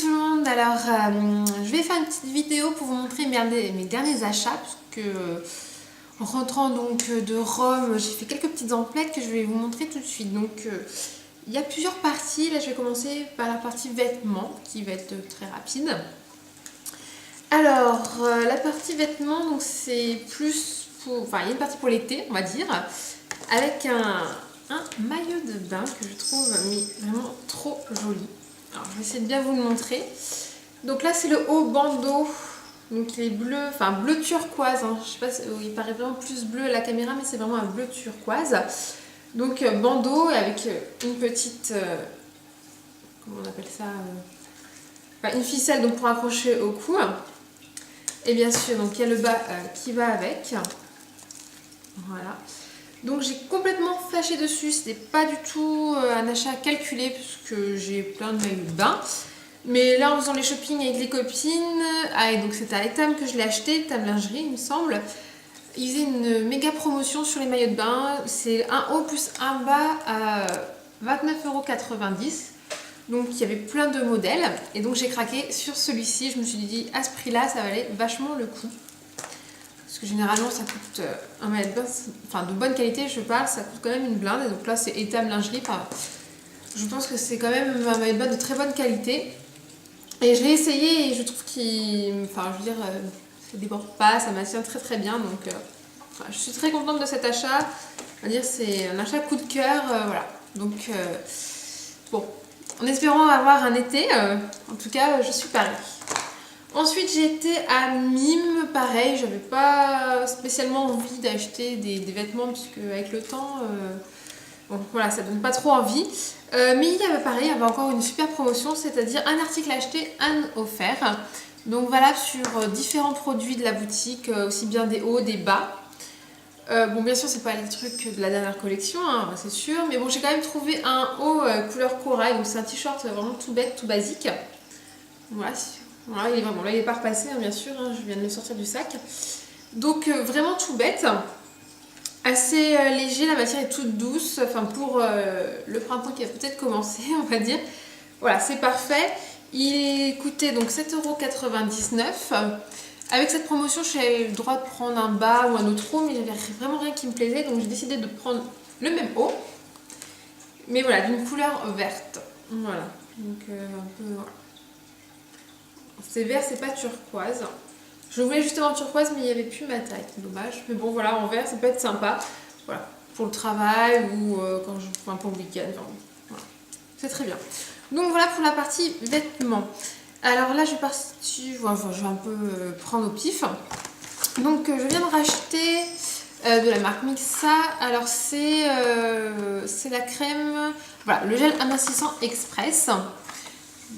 tout le monde, alors je vais faire une petite vidéo pour vous montrer mes derniers achats parce que en rentrant donc de Rome, j'ai fait quelques petites emplettes que je vais vous montrer tout de suite. Donc il y a plusieurs parties, là je vais commencer par la partie vêtements qui va être très rapide. Alors la partie vêtements, donc c'est plus pour, enfin il y a une partie pour l'été on va dire, avec un maillot de bain que je trouve mais vraiment trop joli. Alors je vais essayer de bien vous le montrer. Donc là c'est le haut bandeau, donc il est bleu, enfin bleu turquoise, hein. Je sais pas, il paraît vraiment plus bleu à la caméra mais c'est vraiment un bleu turquoise. Donc bandeau avec une petite, comment on appelle ça, enfin, une ficelle donc pour accrocher au cou. Et bien sûr donc il y a le bas qui va avec. Voilà. Donc j'ai complètement flashé dessus, c'était pas du tout un achat calculé puisque j'ai plein de maillots de bain. Mais là en faisant les shopping avec les copines, et donc c'était à Etam que je l'ai acheté, Etam Lingerie il me semble. Ils faisaient une méga promotion sur les maillots de bain, c'est un haut plus un bas à 29,90 €. Donc il y avait plein de modèles et donc j'ai craqué sur celui-ci, je me suis dit à ce prix là ça valait vachement le coup. Parce que généralement ça coûte un maillot de bain, enfin de bonne qualité je parle, ça coûte quand même une blinde. Et donc là c'est Etam Lingerie, je pense que c'est quand même un maillot de bain de très bonne qualité. Et je l'ai essayé et je trouve qu'il, enfin je veux dire, ça déborde pas, ça maintient très très bien. Donc je suis très contente de cet achat. On va dire c'est un achat coup de cœur, voilà. Donc bon, en espérant avoir un été, en tout cas je suis pareil. Ensuite j'ai été à Mime, pareil, j'avais pas spécialement envie d'acheter des vêtements puisque avec le temps, bon voilà, ça donne pas trop envie. Mais il y avait pareil, il y avait encore une super promotion, c'est-à-dire un article acheté, un offert. Donc valable sur différents produits de la boutique, aussi bien des hauts, des bas. Bon bien sûr c'est pas les trucs de la dernière collection, hein, c'est sûr, mais bon j'ai quand même trouvé un haut couleur corail, donc c'est un t-shirt vraiment tout bête, tout basique. Voilà, voilà il est vraiment là, il est pas repassé hein, bien sûr, hein, je viens de le sortir du sac. Donc vraiment tout bête, assez léger, la matière est toute douce, enfin pour le printemps qui a peut-être commencé on va dire. Voilà c'est parfait, il coûtait donc 7,99 €. Avec cette promotion, j'avais le droit de prendre un bas ou un autre haut, mais j'avais vraiment rien qui me plaisait, donc j'ai décidé de prendre le même haut, mais voilà, d'une couleur verte. Voilà, donc un peu, voilà. C'est vert, c'est pas turquoise. Je voulais justement turquoise, mais il n'y avait plus ma taille, dommage. Mais bon, voilà, en vert, ça peut être sympa. Voilà, pour le travail ou quand enfin, pour le week-end. Enfin, voilà. C'est très bien. Donc voilà pour la partie vêtements. Alors là, je vais je vais un peu prendre au pif. Donc je viens de racheter de la marque Mixa. Alors c'est la crème, voilà, le gel amincissant express.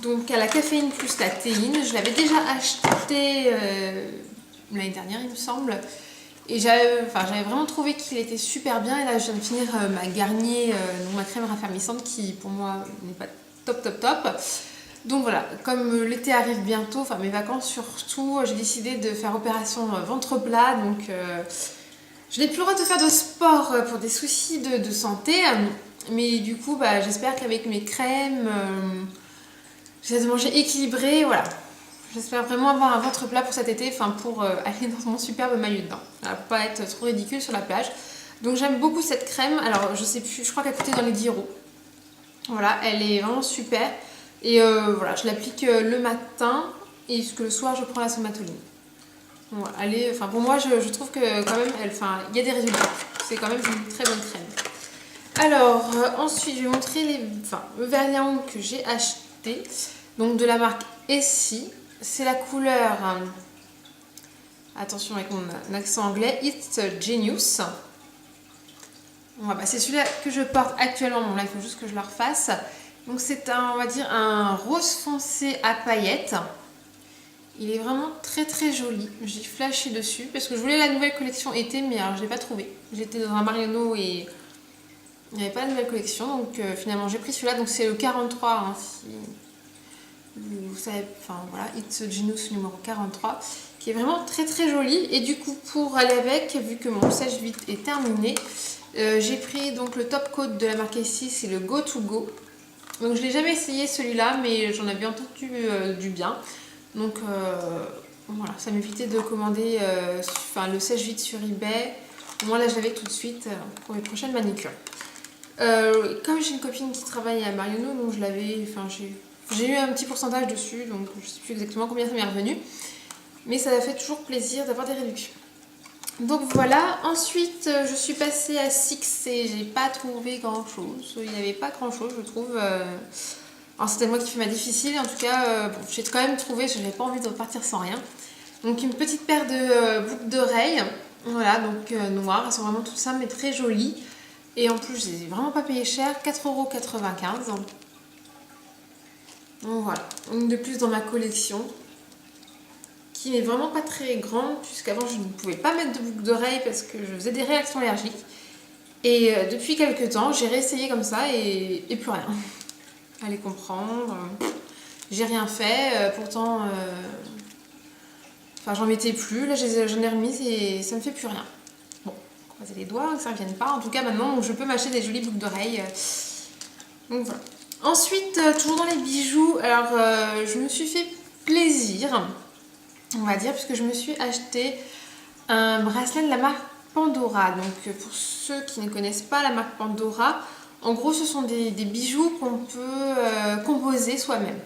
Donc à la caféine plus la théine. Je l'avais déjà acheté l'année dernière, il me semble. Et j'avais vraiment trouvé qu'il était super bien. Et là, je viens de finir ma Garnier, ma crème raffermissante qui pour moi n'est pas top. Donc voilà, comme l'été arrive bientôt, enfin mes vacances surtout, j'ai décidé de faire opération ventre plat. Donc je n'ai plus le droit de faire de sport pour des soucis de santé. Mais du coup, j'espère qu'avec mes crèmes, j'essaie de manger équilibré. Voilà, j'espère vraiment avoir un ventre plat pour cet été, enfin pour aller dans mon superbe maillot de bain. Voilà, pour pas être trop ridicule sur la plage. Donc j'aime beaucoup cette crème. Alors je sais plus, je crois qu'elle coûtait dans les 10 €. Voilà, elle est vraiment super. Et voilà, je l'applique le matin et que le soir je prends la somatoline. Voilà, enfin pour moi je trouve que quand même il y a des résultats. C'est quand même une très bonne crème. Alors ensuite je vais montrer le vernis à ongles que j'ai acheté. Donc de la marque Essie. C'est la couleur, attention avec mon accent anglais, It's Genius. Voilà, c'est celui-là que je porte actuellement. Bon là il faut juste que je le refasse. Donc c'est on va dire un rose foncé à paillettes. Il est vraiment très très joli. J'ai flashé dessus parce que je voulais la nouvelle collection été, mais alors je l'ai pas trouvé. J'étais dans un Marionneau et il n'y avait pas la nouvelle collection, donc finalement j'ai pris celui-là. Donc c'est le 43, hein, si vous savez, enfin voilà, It's Genius numéro 43, qui est vraiment très très joli. Et du coup pour aller avec, vu que mon sèche vite est terminé, j'ai pris donc le top coat de la marque Essie, c'est le Go To Go. Donc je l'ai jamais essayé celui-là, mais j'en avais entendu du bien. Donc voilà, ça m'évitait de commander le sèche-vite sur eBay. Moi là j'avais tout de suite pour mes prochaines manicures. Comme j'ai une copine qui travaille à Marionneau, donc je l'avais, j'ai eu un petit pourcentage dessus, donc je sais plus exactement combien ça m'est revenu. Mais ça fait toujours plaisir d'avoir des réductions. Donc voilà, ensuite je suis passée à Six et j'ai pas trouvé grand chose. Il n'y avait pas grand chose, je trouve. Alors c'était moi qui fais ma difficile, en tout cas bon, j'ai quand même trouvé, je n'avais pas envie de repartir sans rien. Donc une petite paire de boucles d'oreilles, voilà, donc noires, elles sont vraiment toutes simples mais très jolies. Et en plus, je les ai vraiment pas payé cher, 4,95 €. Donc voilà, une de plus dans ma collection, qui n'est vraiment pas très grande, puisqu'avant je ne pouvais pas mettre de boucles d'oreilles parce que je faisais des réactions allergiques. Et depuis quelques temps, j'ai réessayé comme ça et plus rien. Allez comprendre, j'ai rien fait, pourtant, j'en mettais plus, là j'en ai remis et ça me fait plus rien. Bon, croiser les doigts, que ça ne revienne pas. En tout cas, maintenant, je peux m'acheter des jolies boucles d'oreilles. Donc voilà. Ensuite, toujours dans les bijoux, alors je me suis fait plaisir, on va dire, puisque je me suis acheté un bracelet de la marque Pandora. Donc pour ceux qui ne connaissent pas la marque Pandora, en gros ce sont des bijoux qu'on peut composer soi-même.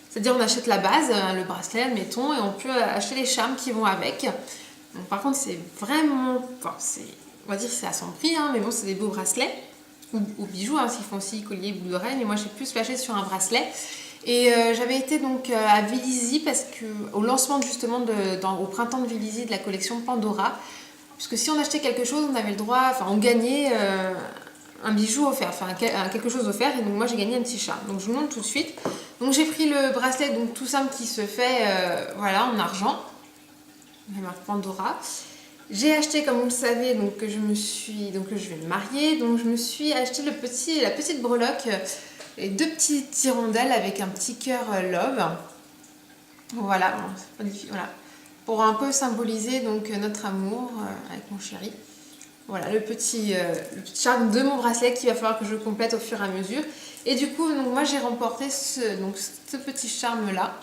C'est-à-dire on achète la base, le bracelet admettons, et on peut acheter les charmes qui vont avec. Donc, par contre c'est vraiment, on va dire que c'est à son prix, hein, mais bon c'est des beaux bracelets. Ou bijoux, hein, parce qu'ils font aussi collier, boucles d'oreilles, mais moi j'ai plus flashé sur un bracelet. Et j'avais été donc à Vélizy parce que au lancement justement au printemps de Vélizy de la collection Pandora, puisque si on achetait quelque chose, on avait le droit, on gagnait un bijou offert, quelque chose offert, et donc moi j'ai gagné un petit charme. Donc je vous montre tout de suite. Donc j'ai pris le bracelet donc tout simple qui se fait voilà en argent, la marque Pandora. J'ai acheté, comme vous le savez, donc que je vais me marier, donc je me suis acheté la petite breloque et deux petites hirondelles avec un petit cœur love. Voilà, bon, c'est pas difficile, voilà, pour un peu symboliser donc notre amour avec mon chéri. Voilà le petit charme de mon bracelet qu'il va falloir que je complète au fur et à mesure. Et du coup, donc moi j'ai remporté ce petit charme là,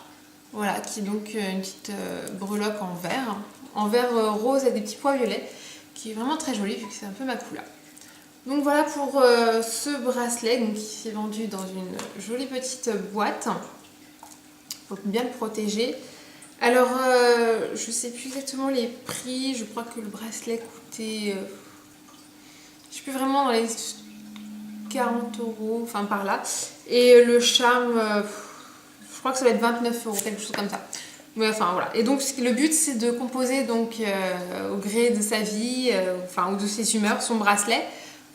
voilà, qui est donc une petite breloque en verre rose et des petits pois violets, qui est vraiment très joli vu que c'est un peu ma couleur. Donc voilà pour ce bracelet donc, qui est vendu dans une jolie petite boîte. Il faut bien le protéger. Alors je ne sais plus exactement les prix, je crois que le bracelet coûtait, je ne sais plus vraiment, dans les 40 €, enfin par là. Et le charme, je crois que ça va être 29 €, quelque chose comme ça. Mais enfin voilà. Et donc le but c'est de composer donc au gré de sa vie, ou de ses humeurs, son bracelet.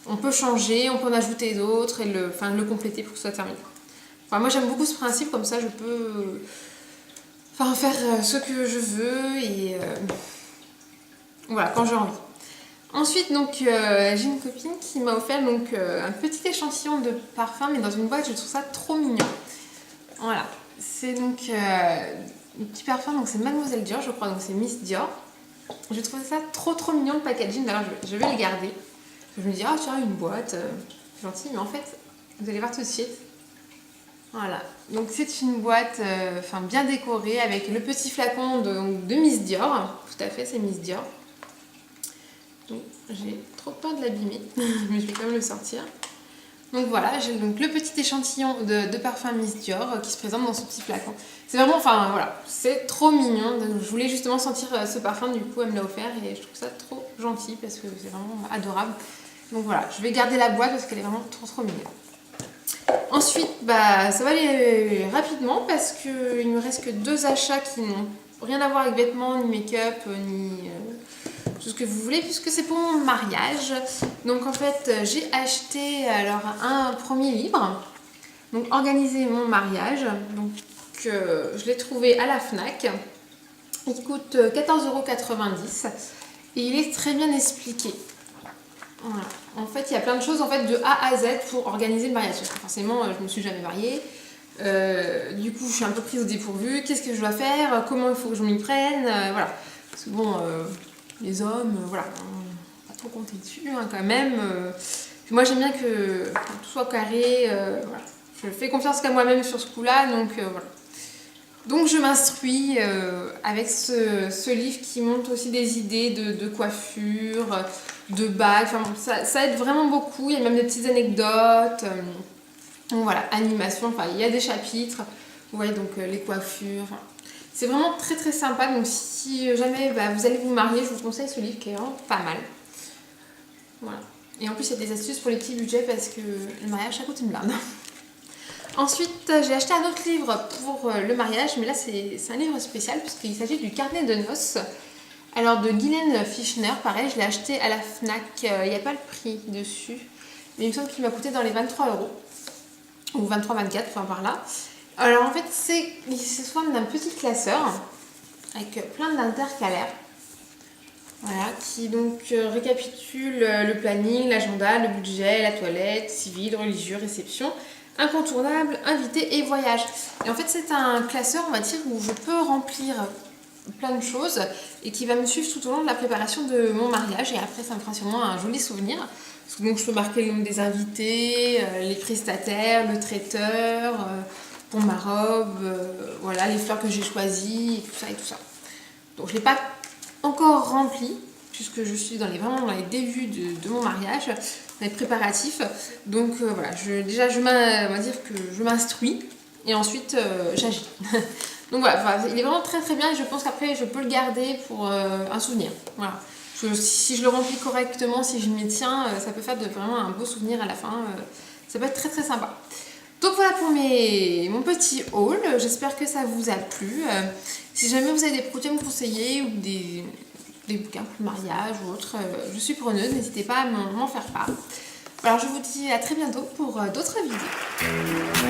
On peut changer, on peut en ajouter d'autres et le compléter pour que ce soit terminé. Enfin moi j'aime beaucoup ce principe, comme ça je peux faire ce que je veux et voilà, quand j'ai envie. Ensuite donc j'ai une copine qui m'a offert donc un petit échantillon de parfum, mais dans une boîte. Je trouve ça trop mignon. Voilà, c'est donc un petit parfum, donc c'est Mademoiselle Dior, je crois, donc c'est Miss Dior. Je trouve ça trop mignon le packaging. D'ailleurs je vais le garder. Je me dis ah tiens, une boîte, c'est gentil, mais en fait vous allez voir tout de suite. Voilà, donc c'est une boîte bien décorée avec le petit flacon de Miss Dior. Tout à fait, c'est Miss Dior. Donc j'ai trop peur de l'abîmer, mais je vais quand même le sortir. Donc voilà, j'ai donc le petit échantillon de parfum Miss Dior qui se présente dans ce petit flacon. C'est vraiment, voilà, c'est trop mignon. Donc, je voulais justement sentir ce parfum, du coup elle me l'a offert et je trouve ça trop gentil parce que c'est vraiment adorable. Donc voilà, je vais garder la boîte parce qu'elle est vraiment trop mignonne. Ensuite, ça va aller rapidement parce qu'il me reste que 2 achats qui n'ont rien à voir avec vêtements, ni make-up, ni tout ce que vous voulez, puisque c'est pour mon mariage. Donc en fait, j'ai acheté alors un premier livre, donc Organiser mon mariage. Donc je l'ai trouvé à la Fnac. Il coûte 14,90 € et il est très bien expliqué. Voilà. En fait, il y a plein de choses de A à Z pour organiser le mariage. Parce que forcément, je ne me suis jamais mariée. Du coup, je suis un peu prise au dépourvu. Qu'est-ce que je dois faire? Comment il faut que je m'y prenne? Voilà. Parce que bon, les hommes, voilà, on va pas trop compter dessus quand même. Puis moi, j'aime bien que tout soit carré. Voilà. je fais confiance qu'à moi-même sur ce coup-là, donc voilà. Donc je m'instruis avec ce livre qui montre aussi des idées de coiffure, de bagues, enfin, bon, ça aide vraiment beaucoup, il y a même des petites anecdotes, donc voilà, animation, enfin il y a des chapitres, vous voyez donc les coiffures, enfin, c'est vraiment très très sympa, donc si jamais vous allez vous marier, je vous conseille ce livre qui est vraiment pas mal. Voilà. Et en plus il y a des astuces pour les petits budgets parce que le mariage ça coûte une blinde. Ensuite, j'ai acheté un autre livre pour le mariage, mais là c'est un livre spécial puisqu'il s'agit du carnet de noces. Alors de Guylaine Fischner, pareil, je l'ai acheté à la Fnac, il n'y a pas le prix dessus, mais il me semble qu'il m'a coûté dans les 23 €, ou 23-24, enfin par là. Alors en fait, il se forme d'un petit classeur avec plein d'intercalaires. Voilà, qui donc récapitule le planning, l'agenda, le budget, la toilette, civil, religieux, réception, incontournable, invité et voyage. Et en fait, c'est un classeur, on va dire, où je peux remplir plein de choses et qui va me suivre tout au long de la préparation de mon mariage. Et après, ça me fera sûrement un joli souvenir. Parce que donc, je peux marquer le nom des invités, les prestataires, le traiteur, pour ma robe, voilà, les fleurs que j'ai choisies, et tout ça et tout ça. Donc, je ne l'ai pas encore rempli puisque je suis vraiment dans les débuts de mon mariage, dans les préparatifs. Donc voilà, déjà on va dire que je m'instruis et ensuite j'agis. Donc voilà, il est vraiment très très bien et je pense qu'après je peux le garder pour un souvenir. Voilà. Si je le remplis correctement, si je m'y tiens, ça peut faire vraiment un beau souvenir à la fin. Ça peut être très très sympa. Donc voilà pour mon petit haul, j'espère que ça vous a plu. Si jamais vous avez des produits à me conseiller ou des bouquins pour le mariage ou autre, je suis preneuse, n'hésitez pas à m'en faire part. Alors je vous dis à très bientôt pour d'autres vidéos.